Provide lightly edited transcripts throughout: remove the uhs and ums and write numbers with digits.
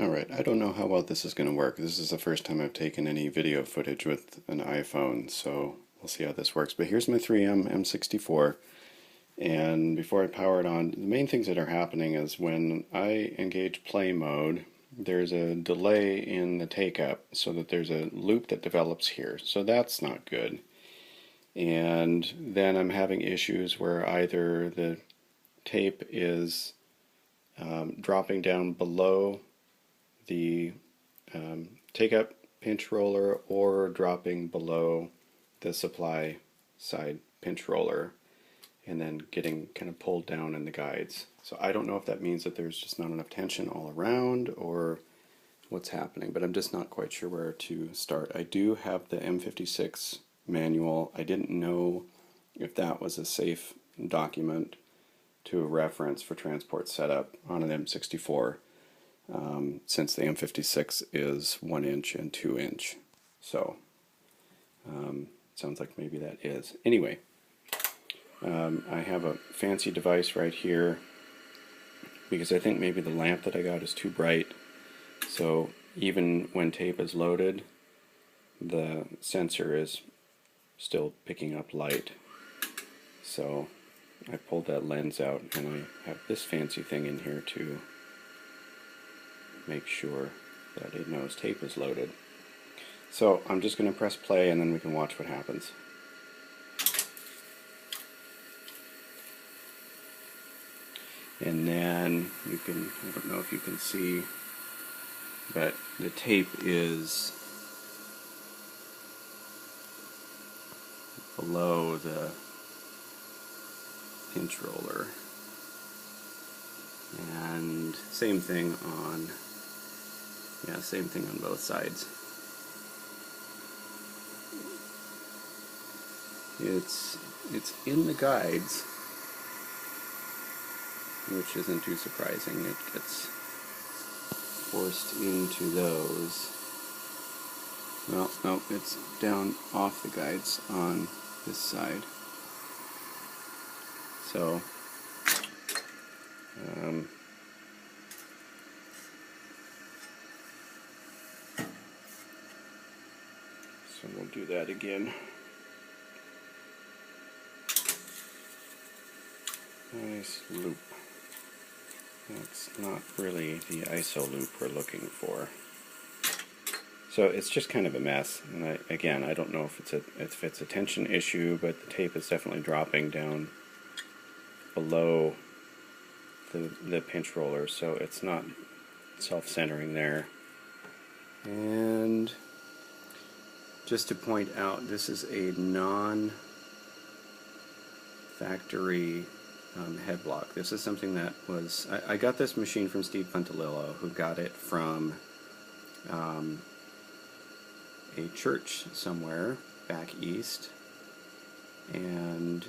Alright, I don't know how well this is going to work. This is the first time I've taken any video footage with an iPhone, so we'll see how this works. But here's my 3M M64, and before I power it on, the main things that are happening is when I engage play mode, there's a delay in the take-up, so that there's a loop that develops here. So that's not good. And then I'm having issues where either the tape is dropping down below the take-up pinch roller or dropping below the supply side pinch roller and then getting kind of pulled down in the guides. So I don't know if that means that there's just not enough tension all around or what's happening, but I'm just not quite sure where to start. I do have the M56 manual. I didn't know if that was a safe document to reference for transport setup on an M64. Since the M56 is 1 inch and 2 inch. So, sounds like maybe that is. Anyway, I have a fancy device right here because I think maybe the lamp that I got is too bright. So even when tape is loaded, the sensor is still picking up light. So I pulled that lens out and I have this fancy thing in here to make sure that it knows tape is loaded. So I'm just going to press play and then we can watch what happens. And then you can, I don't know if you can see, but the tape is below the pinch roller. And same thing on both sides. It's in the guides, which isn't too surprising. It gets forced into those. Well, no, it's down off the guides on this side. So so we'll do that again. Nice loop. That's not really the ISO loop we're looking for. So it's just kind of a mess. And I don't know if it's a tension issue, but the tape is definitely dropping down below the pinch roller, so it's not self-centering there. And just to point out, this is a non-factory head block. This is something that was, I got this machine from Steve Puntilillo, who got it from a church somewhere back east, and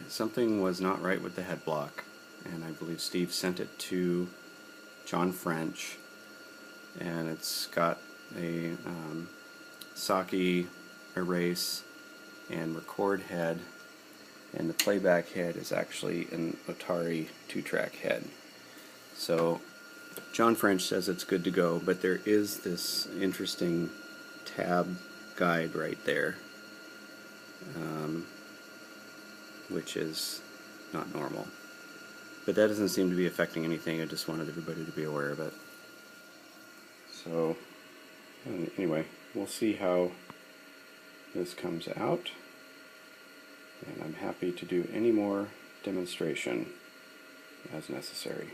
something was not right with the head block, and I believe Steve sent it to John French, and it's got a socket erase and record head, and the playback head is actually an Atari 2-track head. So John French says it's good to go, but there is this interesting tab guide right there, which is not normal. But that doesn't seem to be affecting anything. I just wanted everybody to be aware of it. So anyway, we'll see how this comes out, and I'm happy to do any more demonstration as necessary.